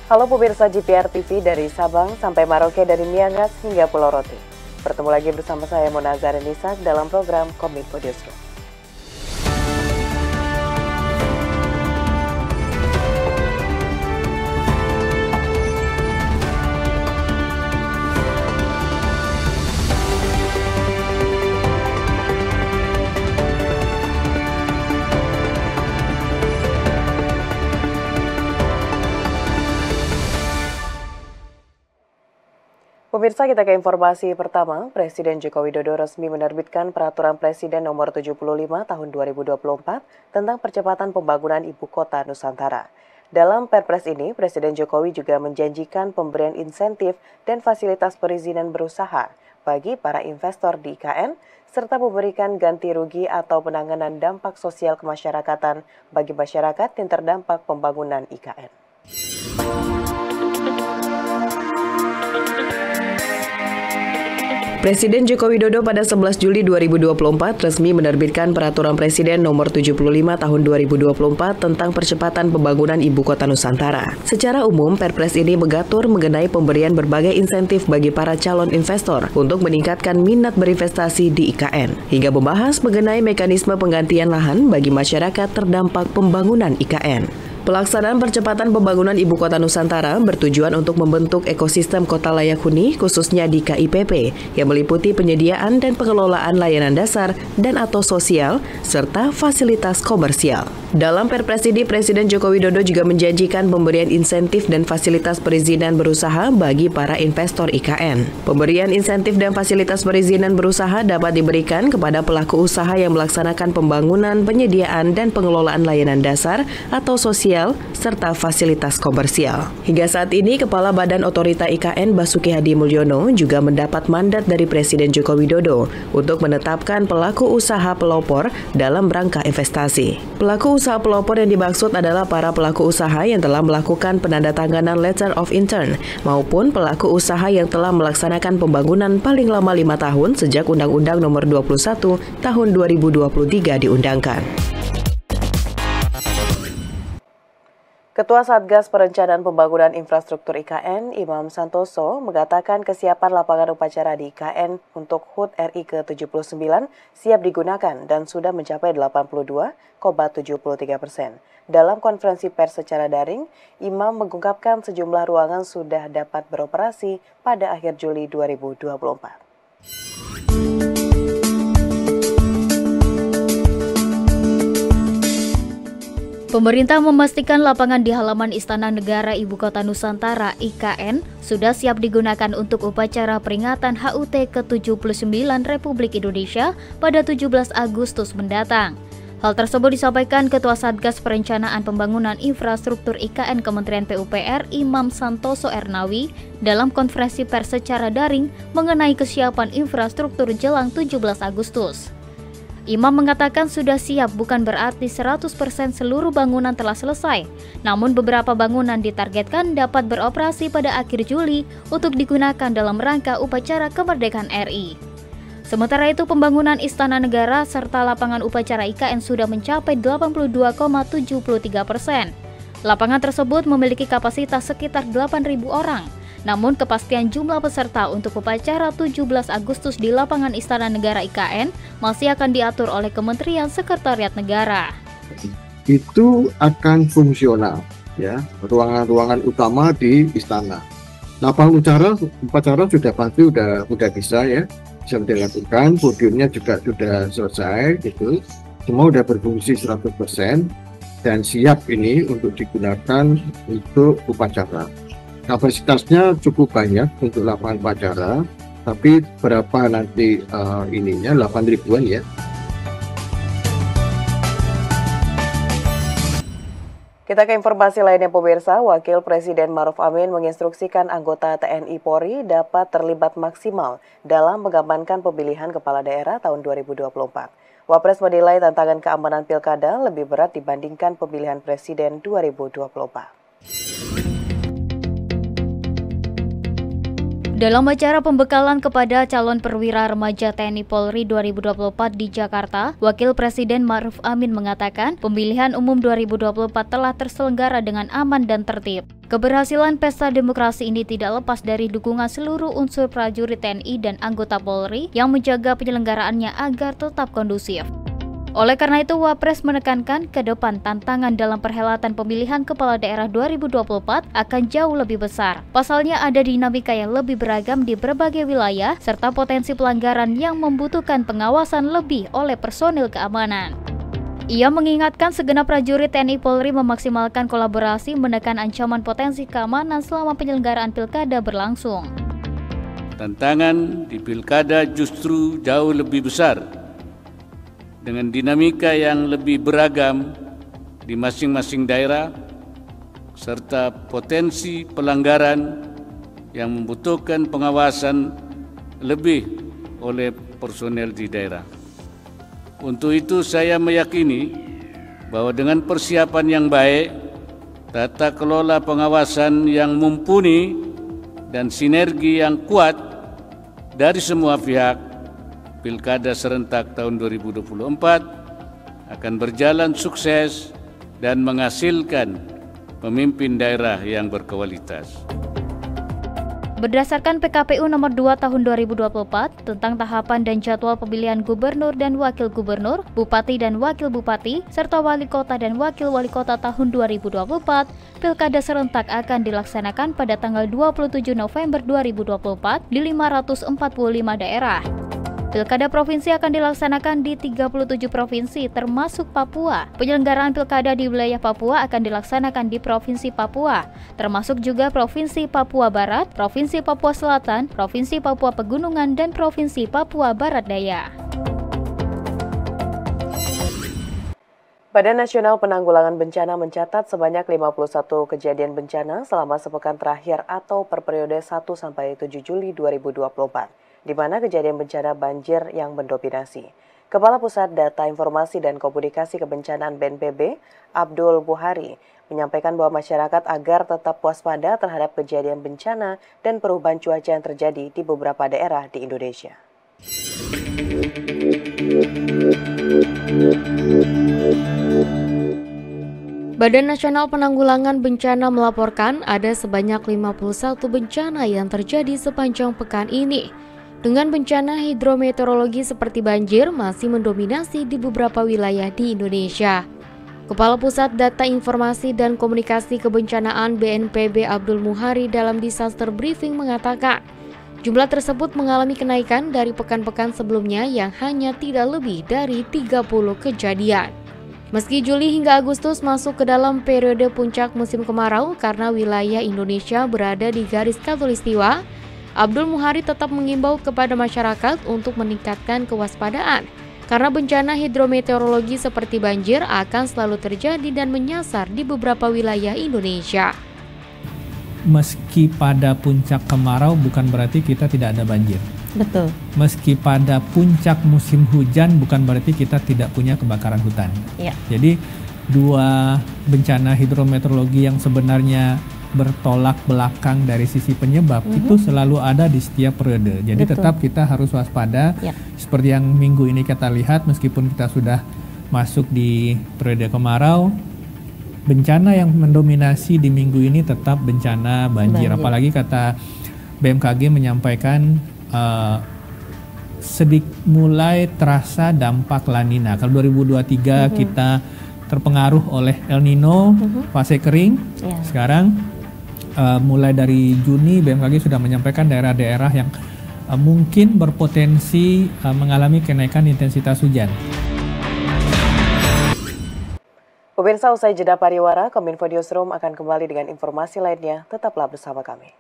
Halo pemirsa GPR TV dari Sabang sampai Merauke, dari Miangas hingga Pulau Roti. Bertemu lagi bersama saya Mona Zarenisa dalam program Kominfo Newsroom. Pemirsa, kita ke informasi pertama. Presiden Joko Widodo resmi menerbitkan Peraturan Presiden Nomor 75 Tahun 2024 tentang percepatan pembangunan Ibu Kota Nusantara. Dalam Perpres ini, Presiden Jokowi juga menjanjikan pemberian insentif dan fasilitas perizinan berusaha bagi para investor di IKN, serta memberikan ganti rugi atau penanganan dampak sosial kemasyarakatan bagi masyarakat yang terdampak pembangunan IKN. Presiden Joko Widodo pada 11 Juli 2024 resmi menerbitkan Peraturan Presiden Nomor 75 Tahun 2024 tentang percepatan pembangunan Ibu Kota Nusantara. Secara umum, Perpres ini mengatur mengenai pemberian berbagai insentif bagi para calon investor untuk meningkatkan minat berinvestasi di IKN, hingga membahas mengenai mekanisme penggantian lahan bagi masyarakat terdampak pembangunan IKN. Pelaksanaan percepatan pembangunan Ibu Kota Nusantara bertujuan untuk membentuk ekosistem kota layak huni khususnya di KIPP yang meliputi penyediaan dan pengelolaan layanan dasar dan atau sosial serta fasilitas komersial. Dalam Perpres ini, Presiden Joko Widodo juga menjanjikan pemberian insentif dan fasilitas perizinan berusaha bagi para investor IKN. Pemberian insentif dan fasilitas perizinan berusaha dapat diberikan kepada pelaku usaha yang melaksanakan pembangunan, penyediaan, dan pengelolaan layanan dasar atau sosial serta fasilitas komersial. Hingga saat ini, Kepala Badan Otorita IKN Basuki Hadi Mulyono juga mendapat mandat dari Presiden Joko Widodo untuk menetapkan pelaku usaha pelopor dalam rangka investasi. Pelaku usaha pelopor yang dimaksud adalah para pelaku usaha yang telah melakukan penandatanganan Letter of Intent maupun pelaku usaha yang telah melaksanakan pembangunan paling lama 5 tahun sejak Undang-Undang Nomor 21 Tahun 2023 diundangkan. Ketua Satgas Perencanaan Pembangunan Infrastruktur IKN, Imam Santoso, mengatakan kesiapan lapangan upacara di IKN untuk HUT RI ke-79 siap digunakan dan sudah mencapai 82,73%. Dalam konferensi pers secara daring, Imam mengungkapkan sejumlah ruangan sudah dapat beroperasi pada akhir Juli 2024. Pemerintah memastikan lapangan di halaman Istana Negara Ibu Kota Nusantara (IKN) sudah siap digunakan untuk upacara peringatan HUT ke-79 Republik Indonesia pada 17 Agustus mendatang. Hal tersebut disampaikan Ketua Satgas Perencanaan Pembangunan Infrastruktur IKN Kementerian PUPR Imam Santoso Ernawi dalam konferensi pers secara daring mengenai kesiapan infrastruktur jelang 17 Agustus. Imam mengatakan sudah siap bukan berarti 100% seluruh bangunan telah selesai, namun beberapa bangunan ditargetkan dapat beroperasi pada akhir Juli untuk digunakan dalam rangka upacara kemerdekaan RI. Sementara itu, pembangunan Istana Negara serta lapangan upacara IKN sudah mencapai 82,73%. Lapangan tersebut memiliki kapasitas sekitar 8.000 orang. Namun kepastian jumlah peserta untuk upacara 17 Agustus di lapangan Istana Negara IKN masih akan diatur oleh Kementerian Sekretariat Negara. Itu akan fungsional, ya, ruangan-ruangan utama di istana. Lapangan upacara sudah pasti udah bisa, ya, bisa dilakukan. Podiumnya juga sudah selesai, gitu. Semua udah berfungsi 100% dan siap ini untuk digunakan untuk upacara. Kapasitasnya cukup banyak untuk lapangan upacara, tapi berapa nanti ininya 8.000-an, ya. Kita ke informasi lainnya pemirsa. Wakil Presiden Maruf Amin menginstruksikan anggota TNI Polri dapat terlibat maksimal dalam mengamankan pemilihan kepala daerah tahun 2024. Wapres menilai tantangan keamanan pilkada lebih berat dibandingkan pemilihan presiden 2024. Dalam acara pembekalan kepada calon perwira remaja TNI Polri 2024 di Jakarta, Wakil Presiden Maruf Amin mengatakan pemilihan umum 2024 telah terselenggara dengan aman dan tertib. Keberhasilan pesta demokrasi ini tidak lepas dari dukungan seluruh unsur prajurit TNI dan anggota Polri yang menjaga penyelenggaraannya agar tetap kondusif. Oleh karena itu, Wapres menekankan ke depan tantangan dalam perhelatan pemilihan kepala daerah 2024 akan jauh lebih besar. Pasalnya ada dinamika yang lebih beragam di berbagai wilayah, serta potensi pelanggaran yang membutuhkan pengawasan lebih oleh personil keamanan. Ia mengingatkan segenap prajurit TNI Polri memaksimalkan kolaborasi menekan ancaman potensi keamanan selama penyelenggaraan pilkada berlangsung. Tantangan di pilkada justru jauh lebih besar, dengan dinamika yang lebih beragam di masing-masing daerah, serta potensi pelanggaran yang membutuhkan pengawasan lebih oleh personel di daerah. Untuk itu saya meyakini bahwa dengan persiapan yang baik, tata kelola pengawasan yang mumpuni, dan sinergi yang kuat dari semua pihak, Pilkada serentak tahun 2024 akan berjalan sukses dan menghasilkan pemimpin daerah yang berkualitas. Berdasarkan PKPU nomor 2 tahun 2024 tentang tahapan dan jadwal pemilihan gubernur dan wakil gubernur, bupati dan wakil bupati, serta wali kota dan wakil wali kota tahun 2024, Pilkada serentak akan dilaksanakan pada tanggal 27 November 2024 di 545 daerah. Pilkada provinsi akan dilaksanakan di 37 provinsi termasuk Papua. Penyelenggaraan pilkada di wilayah Papua akan dilaksanakan di Provinsi Papua, termasuk juga Provinsi Papua Barat, Provinsi Papua Selatan, Provinsi Papua Pegunungan, dan Provinsi Papua Barat Daya. Badan Nasional Penanggulangan Bencana mencatat sebanyak 51 kejadian bencana selama sepekan terakhir atau per periode 1 sampai 7 Juli 2024. Di mana kejadian bencana banjir yang mendominasi. Kepala Pusat Data Informasi dan Komunikasi Kebencanaan BNPB, Abdul Buhari, menyampaikan bahwa masyarakat agar tetap waspada terhadap kejadian bencana dan perubahan cuaca yang terjadi di beberapa daerah di Indonesia. Badan Nasional Penanggulangan Bencana melaporkan ada sebanyak 51 bencana yang terjadi sepanjang pekan ini. Dengan bencana hidrometeorologi seperti banjir masih mendominasi di beberapa wilayah di Indonesia. Kepala Pusat Data Informasi dan Komunikasi Kebencanaan BNPB Abdul Muhari dalam disaster briefing mengatakan, jumlah tersebut mengalami kenaikan dari pekan-pekan sebelumnya yang hanya tidak lebih dari 30 kejadian. Meski Juli hingga Agustus masuk ke dalam periode puncak musim kemarau karena wilayah Indonesia berada di garis khatulistiwa, Abdul Muhari tetap mengimbau kepada masyarakat untuk meningkatkan kewaspadaan karena bencana hidrometeorologi seperti banjir akan selalu terjadi dan menyasar di beberapa wilayah Indonesia. Meski pada puncak kemarau bukan berarti kita tidak ada banjir. Betul. Meski pada puncak musim hujan bukan berarti kita tidak punya kebakaran hutan. Ya. Jadi dua bencana hidrometeorologi yang sebenarnya bertolak belakang dari sisi penyebab itu selalu ada di setiap periode. Jadi tetap kita harus waspada. Ya. Seperti yang minggu ini kita lihat, meskipun kita sudah masuk di periode kemarau, bencana yang mendominasi di minggu ini tetap bencana banjir. Apalagi kata BMKG menyampaikan mulai terasa dampak La Nina. Kalau 2023 kita terpengaruh oleh El Nino, fase kering. Sekarang mulai dari Juni BMKG sudah menyampaikan daerah-daerah yang mungkin berpotensi mengalami kenaikan intensitas hujan. Pemirsa, usai jeda pariwara, Kominfo Newsroom akan kembali dengan informasi lainnya. Tetaplah bersama kami.